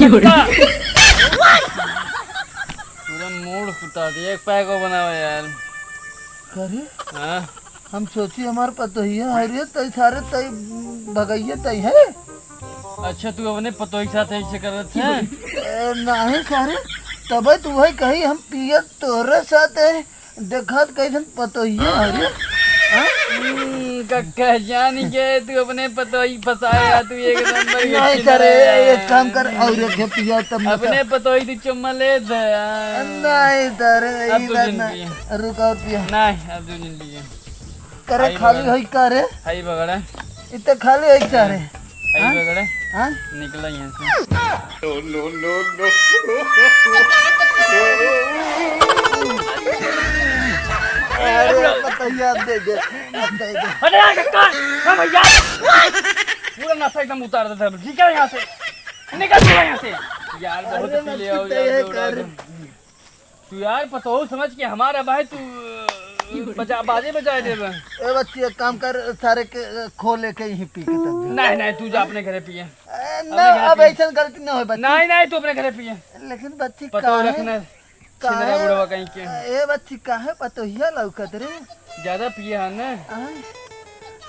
पूरा मूड फुटा दिया। एक पैक को बनाओ यार। करे हाँ हम सोची हमारे पतोहिया हरिये तई सारे तई भगैया तई है। अच्छा तू अपने पतोही के साथ ऐसे करत है? नहीं सारे तब तू वही कही हम पियत तोरे साथ है देखत कैसन पतोहिया हरिये। कक्का जान के तू अपने पतोही फसाया। तू एक नंबर नहीं सर एक काम कर और एक पिया तब अपने पतोही तू चुम्मा ले दे। नहीं सर अब तू जिंदगी रुका पिया नहीं। अब तू जिंदगी करे खाली होई करे हाई बगड़े इतने खाली होई करे हाई बगड़े हाँ निकला यहाँ से। नो नो नो अरे पतोहिया दे दे दे दे। अरे यार कक्का ना भैया पूरा नशा एकदम उतार देता है। ठीक है यहाँ से निकल पूरा यहाँ से यार। बहुत पी ले आओ यार। तू यार पतोह समझ के हमारा भाई तू बजा बाजे बजाए दे। ए बच्ची एक काम कर सारे के खोले के यहीं पी के तब नहीं नहीं तू जा अपने घरे पिए। ना अब ऐसा गलती ना हो बच्ची। नहीं नहीं तू अपने घरे पिए। लेकिन बच्ची पतोह रखना छिंदरा बुढ़वा कहीं के। ए बच्ची काहे पतोहिया लौकत रे ज्यादा पिए है ना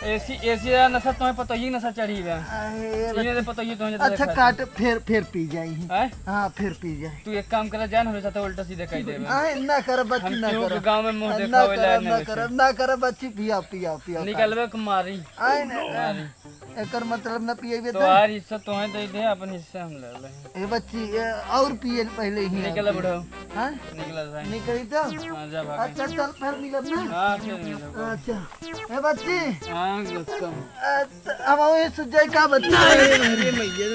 ऐसी ऐसी नशा तुम्हें पतोही नशा चढ़ी है। इन्हें से पतोही तुम्हें अच्छा काट फिर पी जाई हैं? हाँ फिर पी जाए। तू एक काम कर जान हमेशा तो उल्टा सीधा कह दे। ना कर बच्ची हम ना क्यों कर गांव में मुंह ना दिखावे कर लायक ना नहीं कर ना कर बच्ची पिया पिया पिया निकलवे कुमारी आए ना एकर मतलब ना पिएबे तो यार हिस्सा तुम्हें दे दे अपन हिस्सा हम ले ले। ए बच्ची और पिए पहले ही निकल बुढ़ो हां निकल भाई निकली तो हां जा भाग। अच्छा चल फिर मिलब ना। हां फिर मिलो। अच्छा ए बच्ची हां गुस्सा हम ये सुजाई का बच्ची अरे मैया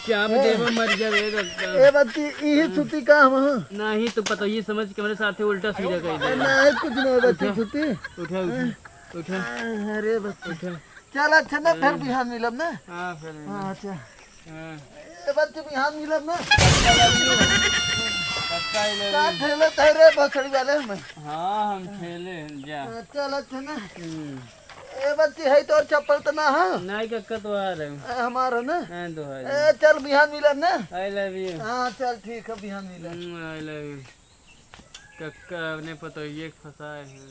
क्या देव मर जावे रखता। ए बच्ची ये सुती का हम नहीं तो पता ये समझ के मेरे साथ उल्टा सीधा कह दे। नहीं कुछ नहीं बच्ची सुती उठा उठा अरे बच्ची चल अच्छा ना फिर बिहान मिलब ना। हां फिर हां अच्छा हां ए बच्ची बिहान मिलब ना। पक्का ही ले। का ठेले तेरे बकरी वाले में हां हम खेले जा। चल अच्छा ना ए बच्ची है तो चप्पल तो ना है नहीं कक्का तो आ रहे हमारा ना हैं तो है। ए चल बिहान मिलब ना। I love you. हाँ चल ठीक है बिहान मिलब। I love you. कक्का अपने पतोहिए फंसाए हैं।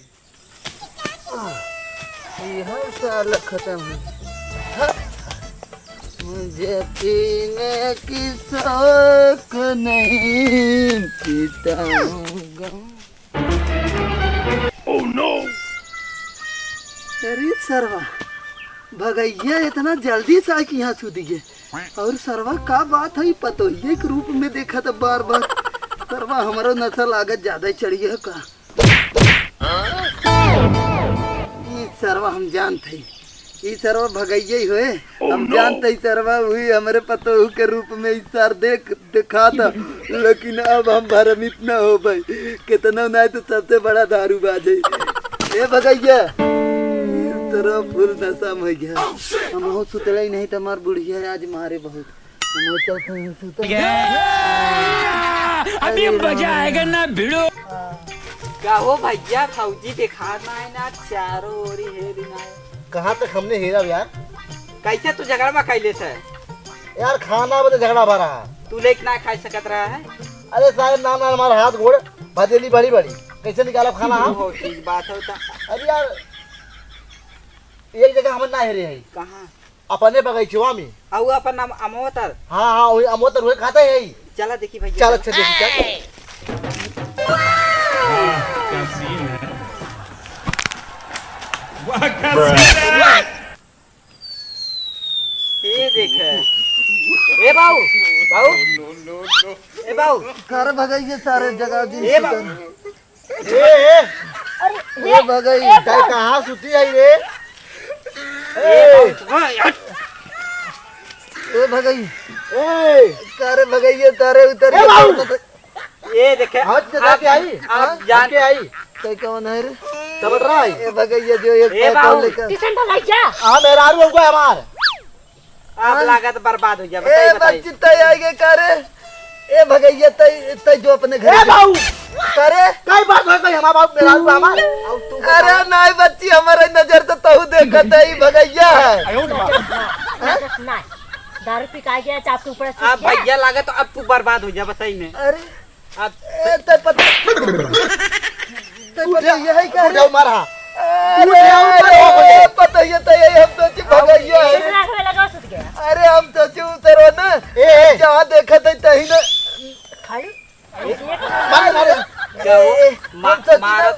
यह साल खत्म है मुझे पीने की शौक नहीं पीता हूँ। ओह नो अरे सरवा भगैया इतना जल्दी से आके यहाँ छू दिए और सरवा का बात है पतोहिए के रूप में देखा था बार बार। सरवा हमारा नशा लागत ज्यादा चढ़ी है का। ये सरवा हम जानते ये सरवा भगैया ही हुए हम जानते ही सरवा हुई हमारे पतोहू के रूप में इस सार देखा था। लेकिन अब हम भ्रमित न हो भाई कितना नहीं तो सबसे बड़ा दारूबाज है ए भगैया। तेरा फुल नशा में गया हम हो सुतले ही नहीं तो हमार बुढ़िया आज मारे बहुत हम चल सुत अभी मजा आएगा ना भिड़ो। क्या हो भैया फौजी दिखाना है ना चारों ओर हेरी ना। कहाँ तक हमने हेरा यार। कैसे तू झगड़ा में कैले से यार खाना में तो झगड़ा भरा तू लेक ना खा सकत रहा है। अरे सारे नाम हमारे हाथ घोड़ भजेली बड़ी बड़ी कैसे निकाला खाना हम। बहुत ठीक बात होता। अरे यार एक जगह हम ना हेरे है कहाँ अपने बगीचवा में आऊ अपन नाम अमोतर। हाँ हाँ वही अमोतर हुए खाता है यही। चला देखी भैया चल अच्छा देखी चल। क्या सीन है। वाह क्या सीन है। ये देख ए बाऊ बाऊ नो नो नो ए बाऊ घर भगैया सारे जगह जी ए बाऊ ए भगई कहाँ सुती है रे ए बाऊ ए भगई ए तारे भगैया तारे उतर ये देखे हाथ जगा के आई आप जान के आई कई कौन है रे तब रहा है ए भगैया जो एक ए बाऊ लेकर हां मेरा आरू को हमार आप लागत बर्बाद हो जाए। ए बच्ची तय आएगे करे ए भगैया तय जो अपने घर ए बाऊ करे कई बात है कई हमारा बाप मेरा आरू हमार अरे नहीं बच्ची हमारे नजर तो तहु देखत है भगैया है दारू पी का गया चाप के ऊपर अब भैया लगा तो अब तू बर्बाद हो जा बताई मैं अरे अब ते पता यही का उठाओ मारा अरे पता ये तो यही हम तो भगैया है। राख में लगा सुत गया अरे हम तो उतरो ना जहाँ देखा था तही ना खाली मारत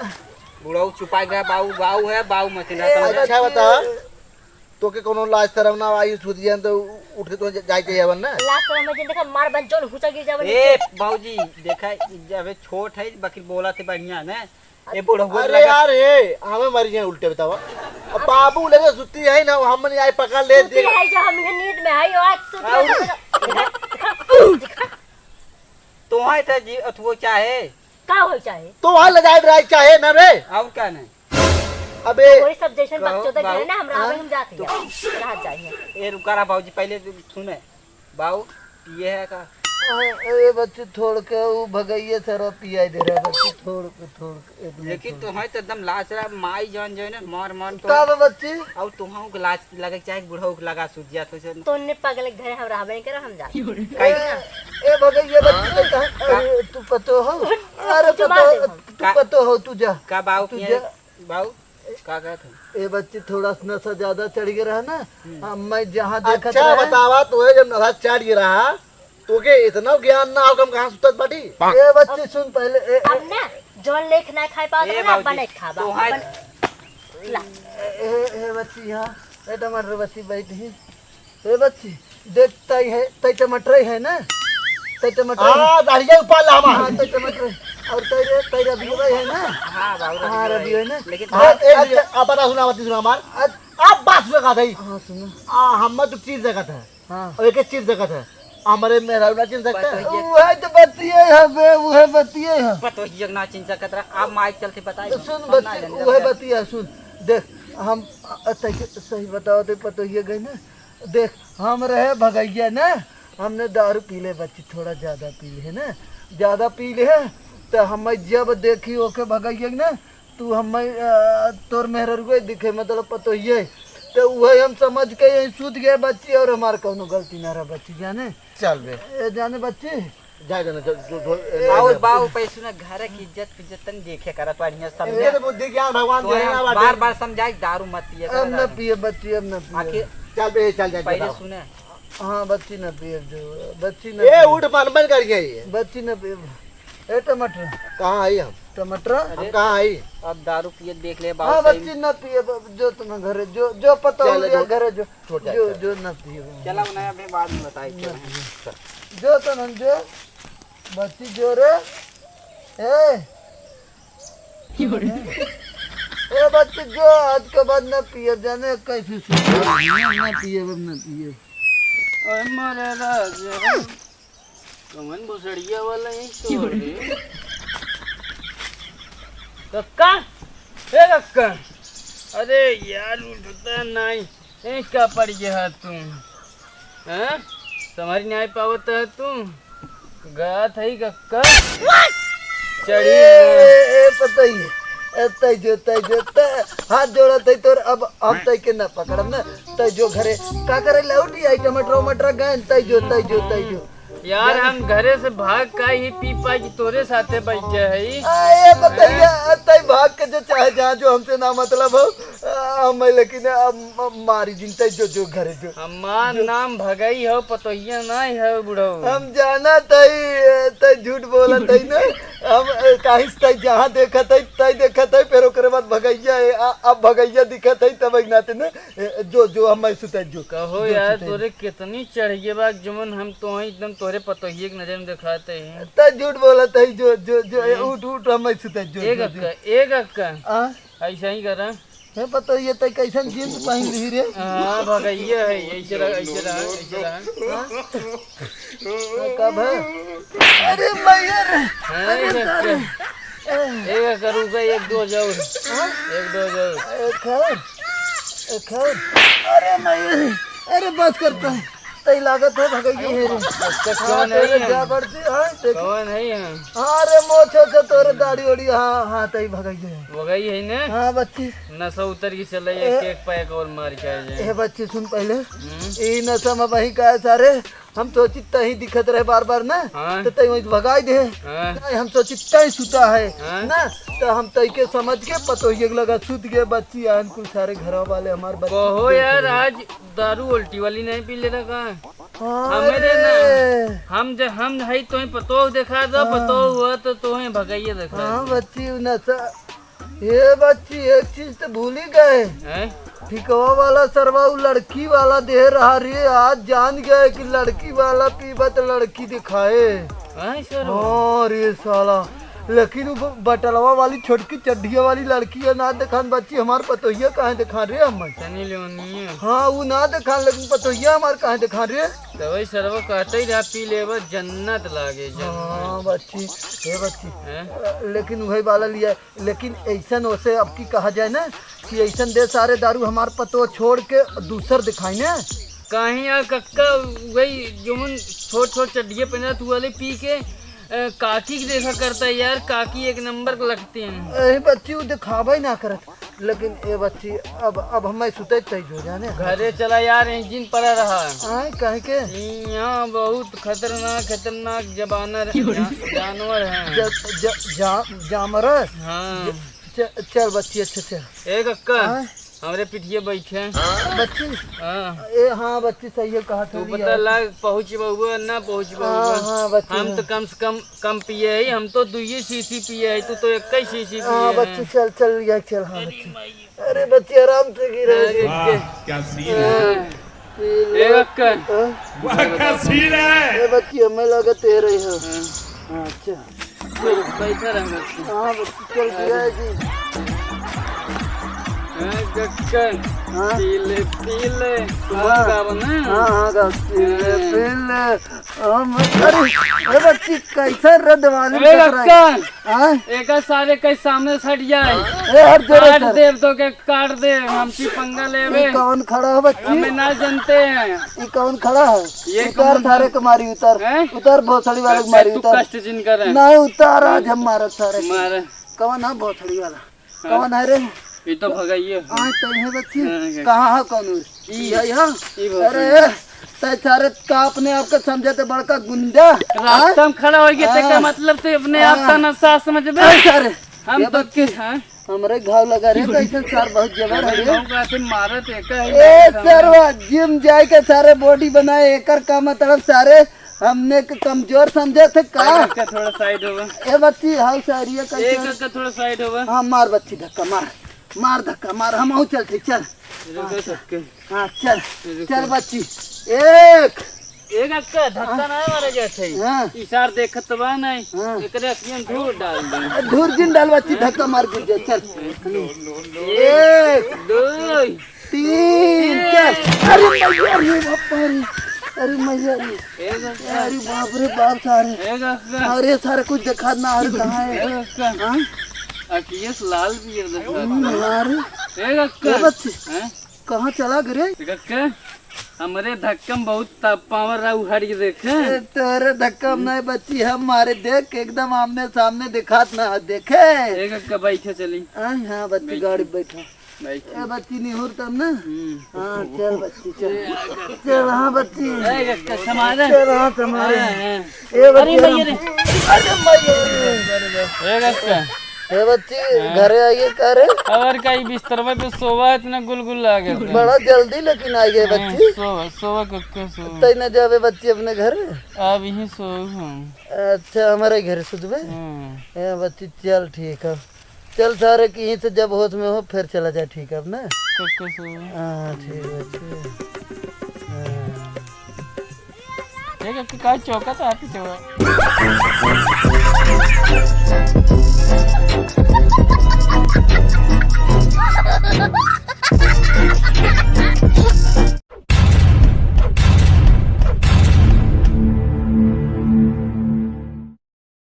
बुढ़ाऊ छुपा गया बाऊ बाऊ है बाऊ मशीन अच्छा बता तो के कोनो लाज शर्म ना आई सुदियन तो उठ के तो जाई के हवन ना लास्ट में मुझे देखा मार बन जोन हुचा गिर जावे ए बाबूजी देखा जब छोट है बाकी बोला थे बढ़िया ना ए बुढ़ऊ अरे यार ए हमें मर गए उल्टे बतावा अब बाबू लगे सुती है ना हम नहीं आए पकड़ ले सुती है जो हम नींद में है आज सुती तो है था जी अथवो चाहे का हो चाहे तो वहां लगाए ड्राई चाहे ना रे अब क्या नहीं अबे वही सब जैसे बच्चों तक गए ना हम राह में हम जाते हैं राह जाइए ए रुका रहा बाबूजी पहले सुने बाऊ ये है का अरे बच्चे छोड़ के वो भगैया सरो पियाई दे रहा बच्चे छोड़ के लेकिन तो है तो एकदम लाश रहा माई जान जो है ना मार मार तो का बच्चे अब तुहां को लाश लगे चाहे बुढ़ऊ को लगा सूझ तो से तो ने पागल घर हम राह में कर हम जाते ए भगैया बच्चे तो कहां तू पतो हो अरे तू पतो हो तू जा का बाऊ की बाऊ का कहत ए बच्चे थोड़ा नशा ज्यादा चढ़ गया रहा ना मैं जहाँ देखा अच्छा बतावा तो जब नशा चढ़ गया रहा तो के इतना ज्ञान ना हो कम कहां सुतत बाटी ए बच्चे सुन पहले अब ना जोन लेख ना खाए पाओ तो ना बने खाबा तो है ला ए बच्ची यहाँ ए टमाटर बच्ची बैठी ए बच्ची देखता ही है तई टमाटर है ना तई टमाटर हां दाढ़िया ऊपर लामा हाँ तई टमाटर और तेरा भी है ना हां बाऊ हाँ रवि है ना लेकिन हां अब बता सुना मत सुना मार अब बात में कहा था हाँ सुनो हम तो चीज जगह था हाँ और एक चीज जगह था हमारे मेरा ना चिन सकता है वो है तो बतिए है बे वो है बतिए है पतो ही जगना चिंता कतरा अब माइक चलते बताई तो सुन बच्चे वो है बतिए सुन देख हम सही बताओ तो पतो ये गए ना देख हम रहे भगैया ना हमने दारू पी ले बच्ची थोड़ा ज्यादा पी ले है ना ज्यादा पी ले है तो हम जब देखी ओके भगैया ना तू हम तोर मेहर को दिखे मतलब पतो ये तो वही हम समझ के यही सूत गए बच्ची और हमारे कोनो गलती ना रहा बच्ची जाने चल बे जाने बच्चे जा जाना बाऊ बाऊ पैसे ना घर की इज्जत तन देखे करत बढ़िया समझे ये तो बुद्धि ज्ञान भगवान तो दे ना बार बाटे बार समझाई दारू मत पिए अब न पिए बच्ची अब न पिए आखिर चल बे चल जा पहले सुने हाँ बच्ची न पिए जो बच्ची न ए उठ मन बन कर गई बच्ची न पिए ए टमाटर कहां आई हम टमाटर हम कहां आई अब दारू पिए देख ले हाँ बाऊ बच्ची न पिए जो तुम्हें घरे जो पता हो चल, गया जो- घरे जो छोड़ जा, जो चल। जो न पिए चला उन्हें अभी बाद में बताई जो तो न जो बच्ची जो रे ए ए बच्ची जो आज के बाद न पिए जाने कैसे न पिए अब न पिए ओए मारे राजा कमन भुसड़िया वाला ही तो रे कक्का ए कक्का अरे यार उठता नहीं ए क्या पड़ गया तुम हैं समझ नहीं आ पावत है तुम गया था ही कक्का चढ़ी ए पता ही है तय जो हाथ जोड़ा तय तोर अब हम तय के ना पकड़म ना तय जो घरे का करे लौटी आई टमाटर मटर गए तय जो यार हम घरे से भाग का ही पी पाई कि तोरे साथे बैठ जाए ए बताइए तय भाग के जो चाहे जहाँ जो हमसे ना मतलब हो हम लेकिन अब मारी दिन तय जो घरे जो हमार नाम भगई हो पतोहिया नहीं है बुढ़ऊ हम जाना तय झूठ बोला तय ना हम कहीं तय जहाँ देखा तय फिर ओकरे बाद भगैया अब भगैया दिखा तय तब नाते ना जो हम सुते जो कहो यार तोरे कितनी चढ़ गए बा जुमन हम तो एकदम तोरे पतोहिए की नजर में दिखाते हैं तय झूठ बोला तय जो उठ हम सुते जो एक अक्का ऐसा ही करा है पता ये तय कैसन जींस पहन ली रे हाँ भगैया है ऐसे रहा कब है अरे मैयर एक अक्का रुका एक दो जाओ अरे मैयर अरे बस करता है तई लागत है भगैया है रे कौन है ये? जा बढ़ती है देख कौन है यहाँ? हाँ रे मोछो से तोरे दाढ़ी ओढ़ी हाँ हाँ तई भगैया है वो गई है ना? हाँ बच्ची नशा उतर की चल रही है, केक पैक और मार के आ जाए। ए बच्ची सुन पहले ई नशा में वही का है सारे हम सोची तही दिखत रहे बार बार ना हाँ। तो तई वही भगाई दे हाँ। नहीं, हम सोची तई सुता है हाँ। ना तो हम तई के समझ के पतोहिए लगा सुत गए बच्ची आन कुल सारे घर वाले हमारे बच्चे कहो यार, आज दारू उल्टी वाली नहीं पी ले रखा। हाँ हमें रे। देना हम है तो पतो देखा दो, पतो हुआ तो तुम्हें भगाइए देखा। हाँ बच्ची नशा ये बच्ची एक चीज तो भूल ही गए हैं? ठिकवा वाला सरवा उ लड़की वाला दे रहा रे आज जान गए कि लड़की वाला पीबा तो लड़की दिखाए हैं सर? हाँ रे साला लेकिन वो बटलवा वाली छोटकी चड्ढिया वाली लड़की है ना दिखान बच्ची हमार पतोहिया कहाँ दिखा रे हम सनी लियोनी है। हाँ वो ना दिखान लेकिन पतोहिया हमार कहाँ दिखा रे तो वही सर वो कहते ही रहा पी ले बस जन्नत लागे हाँ बच्ची हे बच्ची हैं? लेकिन वही वाला लिया है। लेकिन ऐसा वैसे अब की कहा जाए ना कि ऐसा दे सारे दारू हमार पतो छोड़ के दूसर दिखाई ना कहीं यार कक्का वही जुमन छोट छोट चड्डिया पहना तू वाले पी के काकी की देखा करता है यार, काकी एक नंबर को लगते हैं। ए बच्ची वो दिखावा ही ना करत लेकिन ए बच्ची अब हमें सुते तेज हो जाने घरे चला यार, इंजन पड़ा रहा। आए कहे के यहाँ बहुत खतरनाक जानवर हैं। जामर हाँ चल बच्ची अच्छा चल एक अक्का हाँ? हमारे पिठिए बैठे हैं। बच्ची हाँ ए हाँ बच्ची सही है कहा तू तो पता लग पहुँच बहुआ ना पहुँच हाँ बहुआ। हाँ बच्ची हम तो कम से कम पिए है, हम तो 2 सीसी पिए है, तू तो 1 सीसी हाँ पिए बच्ची चल चल या चल हाँ बच्ची अरे बच्ची आराम से गिरे है। क्या सीन है, एक अक्का वाह क्या सीन है। ए बच्ची हमें लगा तेरे ही हो हाँ अच्छा बैठा रह बच्ची। हाँ बच्ची चल गया जी हाँ पीले गावन है। हाँ हाँ पीले अरे बच्ची कैसे रद्द वाली एक अक्का हाँ एक सारे कई सामने सट जाए, ए हर जोरे काट दे तो के काट दे, हमसी पंगा लेवे। ये कौन खड़ा है बच्ची हमें ना जानते हैं। ये कौन खड़ा है ये उतार कौन सारे को मारी उतार हैं? उतार भोसड़ी वाले को मारी तू उतार कष्ट जिन कर नहीं उतार आज हम मारा सारे को। मारे कौन है भोसड़ी वाला कौन है रे ये तो भगाइए। आज तो है बच्ची हाँ, कहाँ है कौन यहाँ ई भोसड़ी। अरे तय सारे का अपने आप को समझे तो बड़का गुंडा रास्ता में खड़ा हो गया का मतलब तो अपने आप का नशा समझ में। सारे हम ये तो बच्ची हमरे घाव लगा रे कैसे सर बहुत जबर है रे मारत ए सरवा जिम जाए के सारे बॉडी बनाए एकर का मतलब सारे हमने के कमजोर समझे थे का थोड़ा साइड होगा। ए बच्ची हाउ सारी एक कैसे का थोड़ा साइड होगा। हाँ मार बच्ची धक्का मार धक्का मार हम आऊ चल चल हाँ चल चल बच्ची एक अक्का धक्का ना मारे जैसे हाँ इशार देखत बा नहीं हाँ। एकरे अखियन धूल डाल दे। धूर जिन डाल बच्ची धक्का मार के चल एक 2 तीन चल अरे मैया रे बापा रे अरे मैया रे एक अक्का अरे बाप रे बाप सारे एक अक्का अरे सारे कुछ दिखा ना और कहाँ है एक अक्का हाँ अखियस लाल पियर देखा। यार एक अक्का ए बच्ची हैं? कहाँ चला गिरे एक अक्का हमरे धक्कम बहुत पावर रहा उहड़ के देखे। ए, तेरे धक्का में नहीं बच्ची हम मारे देख एकदम आमने सामने दिखात ना देखे एक अक्का बैठे चली हाँ बच्ची गाड़ी पे बैठा बैठे। ए बच्ची नहीं हो तब ना हाँ चल बच्ची चल हाँ बच्ची एक अक्का समारे चल हाँ तुम्हारे हैं। ए बच्ची अरे मैया रे अरे मैया एक अक्का ए बच्ची घरे आइए करे और कई बिस्तरवा पे सोवा इतना गुलगुल लागे बड़ा जल्दी लेकिन आ गए बच्ची सोवा कक्का सो तय न जावे बच्ची अपने घर अब यही सो हम। अच्छा हमारे घर सुधबे ए बच्ची चल ठीक है चल सारे की यहीं से जब होश में हो फिर चला जाए ठीक है अब ना कक्का सो हाँ ठीक है एक अक्का का चौका तो आती चौका।